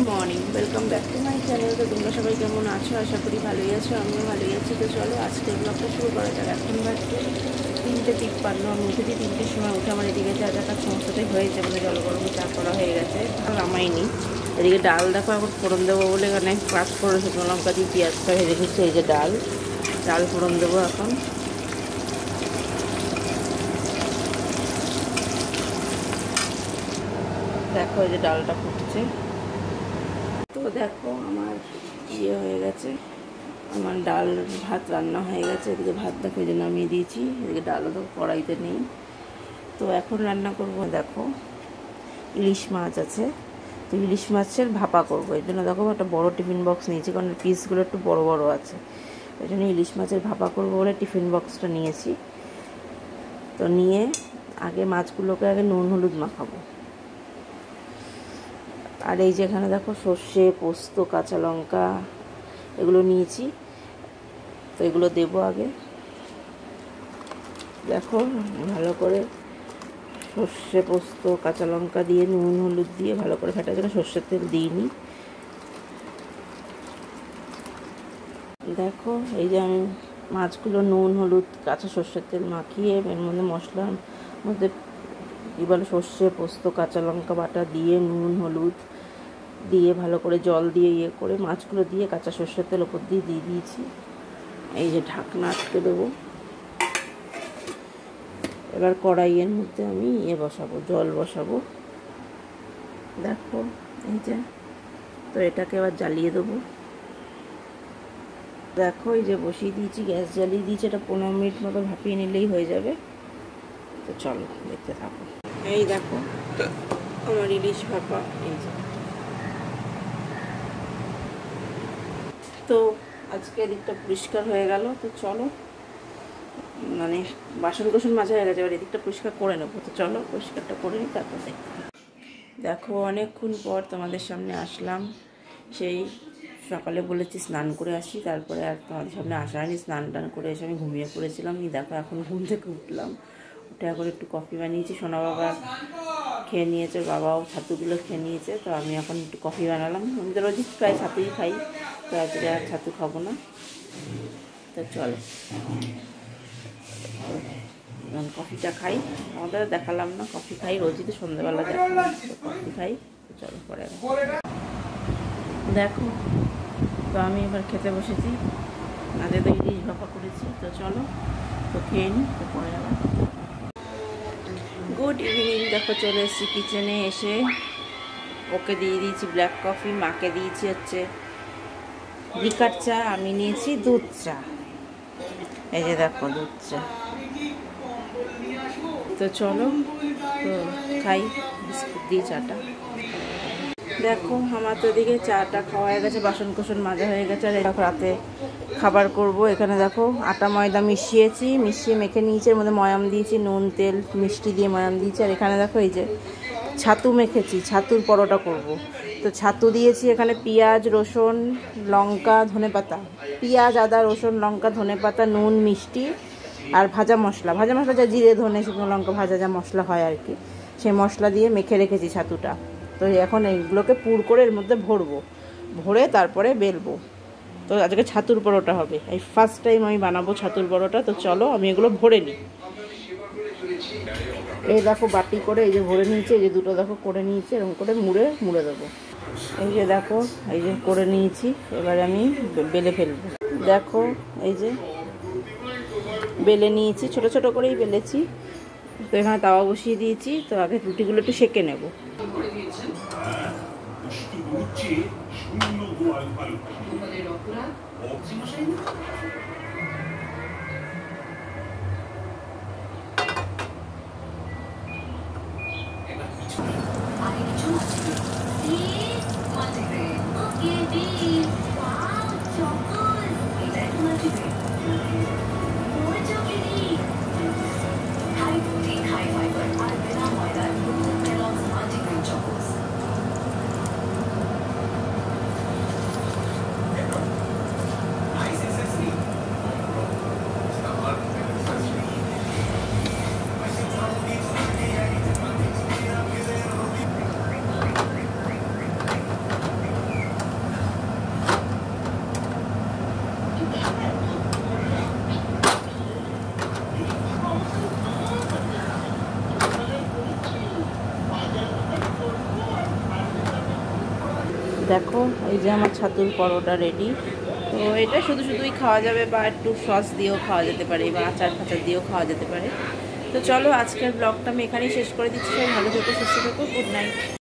Morning, welcome back to my channel. তো তোমরা সবাই কেমন আছো? আশা করি ভালোই আছো, আমিও ভালোই আছি। তো চলো আজকের ব্লগটা শুরু করা যাক। এখন বাজছে 3:53। আমি উঠেছি 3টের সময়। উঠে আমার এদিকে চা টাকার সমস্যাটাই হয়েছে, মানে জল গরম চা করা হয়ে গেছে, আর নামাইনি। এদিকে ডাল দেখো, এখন ফোড়ন দেবো বলে এখানে 5 ফোড়ন শুকনো লঙ্কা দিয়ে পেঁয়াজটা ভেজে রেখেছি। এই যে ডাল ফোড়ন দেবো এখন। দেখো এই যে ডালটা ফুটছে। তো দেখো আমার হয়ে গেছে, আমার ডাল ভাত রান্না হয়ে গেছে। এদিকে ভাত দেখো এই যে নামিয়ে দিয়েছি, এদিকে ডালও তো কড়াইতে নেই। তো এখন রান্না করব, দেখো ইলিশ মাছ আছে। তো ইলিশ মাছের ভাপা করবো, এই জন্য দেখো একটা বড় টিফিন বক্স নিয়েছি, কারণ পিসগুলো একটু বড় বড় আছে। এই জন্য ইলিশ মাছের ভাপা করবো বলে টিফিন বক্সটা নিয়েছি। তো নিয়ে আগে মাছগুলোকে নুন হলুদ মাখাবো। আর এই যে এখানে দেখো সর্ষে, পোস্ত, কাঁচা লঙ্কা এগুলো নিয়েছি। তো এগুলো দেবো আগে। দেখো ভালো করে সর্ষে, পোস্ত, কাঁচা লঙ্কা দিয়ে নুন হলুদ দিয়ে ভালো করে ফাটার জন্য সর্ষের তেল দিইনি। দেখো এই যে আমি মাছগুলো নুন হলুদ কাঁচা সর্ষের তেল মাখিয়ে এর মধ্যে মশলার মধ্যে কী বলে সর্ষে, পোস্ত, কাঁচা লঙ্কা বাটা দিয়ে নুন হলুদ দিয়ে ভালো করে জল দিয়ে করে মাছগুলো দিয়ে কাঁচা সর্ষের তেল ওপর দিয়ে দিয়েছি। এই যে ঢাকনা আটকে দেবো। এবার কড়াইয়ের মধ্যে আমি বসাবো, জল বসাবো। দেখো এই যে, তো এটাকে এবার জ্বালিয়ে দেবো। দেখো এই যে বসিয়ে দিয়েছি, গ্যাস জ্বালিয়ে দিয়েছি। এটা 15 মিনিট মতো ভাপিয়ে নিলেই হয়ে যাবে। তো চলো দেখতে থাকো। এই দেখো আমার ইলিশ ভাপা। এই যে, তো আজকে এদিকটা পরিষ্কার হয়ে গেল। তো চলো, মানে বাসন কোসন মাজা হয়ে গেছে, এবার এদিকটা পরিষ্কার করে নেবো। তো চলো পরিষ্কারটা করে নিই, তারপর দেখো অনেকক্ষণ পর তোমাদের সামনে আসলাম। সেই সকালে বলেছি স্নান করে আসি, তারপরে আর তোমাদের সামনে আসা হয়নি। স্নান টান করে এসে আমি ঘুমিয়ে পড়েছিলাম। দেখো এখন ঘুম থেকে উঠলাম, উঠে এখন একটু কফি বানিয়েছি। সোনা বাবা খেয়ে নিয়েছে, বাবাও ছাতুগুলো খেয়ে নিয়েছে। তো আমি এখন একটু কফি বানালাম। আমি তো রোজই প্রায় ছাতুই খাই, তো আজকে আর ছাতু খাবো না। তো চলো কফিটা খাই। আমাদের দেখালাম না, কফি খাই রোজই, তো সন্ধ্যাবেলা দেখালাম। তো কফি খাই। তো চলো পরে দেখো। তো আমি এবার খেতে বসেছি, আজকে তো ইলিশ ভাপা করেছি। তো চলো তো খেয়ে নিই, তো পরে আবার। Good evening. দেখো চলে এসেছি কিচেনে। এসে ওকে দিয়ে দিয়েছি ব্ল্যাক কফি, মাকে দিয়েছি হচ্ছে লিকার চা, আমি নিয়েছি দুধ চা। এই যে দেখো দুধ চা। তো চলো তো খাই বিস্কুট দিয়ে চাটা। দেখো আমার তো এদিকে চাটা খাওয়া হয়ে গেছে, বাসন কোসন মাজা হয়ে গেছে। আর দেখো রাতে খাবার করব। এখানে দেখো আটা ময়দা মিশিয়ে মেখে নিয়েছি। এর মধ্যে ময়াম দিয়েছি, নুন তেল মিষ্টি দিয়ে ময়াম দিয়েছি। আর এখানে দেখো এই যে ছাতু মেখেছি, ছাতুর পরোটা করব। তো ছাতু দিয়েছি এখানে পেঁয়াজ, রসুন, লঙ্কা, ধনেপাতা, পেঁয়াজ, আদা, রসুন, লঙ্কা, ধনেপাতা, নুন, মিষ্টি আর ভাজা মশলা যা জিরে, ধনে, শুকনো লঙ্কা ভাজা যা মশলা হয় আর কি, সেই মশলা দিয়ে মেখে রেখেছি ছাতুটা। তো এখন এইগুলোকে পুর করে এর মধ্যে ভরে তারপরে বেলবো। তো আজকে ছাতুর পরোটা হবে, এই ফার্স্ট টাইম আমি বানাবো ছাতুর পরোটা। তো চলো আমি এগুলো ভরে নিই। এই দেখো বাটি করে এই যে ভরে নিয়েছি, এই যে দুটো দেখো করে নিয়েছি, এরকম করে মুড়ে দেবো। এই যে দেখো এই যে করে নিয়েছি, এবারে আমি বেলে ফেলবো। দেখো এই যে বেলে নিয়েছি, ছোট ছোট করেই বেলেছি। তো এখানে তাওয়া বসিয়ে দিয়েছি। তো আগে রুটিগুলো একটু সেঁকে নেব। দেখো এই যে আমার ছাতুর পরোটা রেডি। তো এটা শুধুই খাওয়া যাবে, বা একটু সস দিয়েও খাওয়া যেতে পারে, বা আচার ফাচার দিয়েও খাওয়া যেতে পারে। তো চলো আজকের ব্লগটা আমি এখানেই শেষ করে দিচ্ছি। সবাই ভালো থেকো, সুস্থ থেকো, গুড নাইট।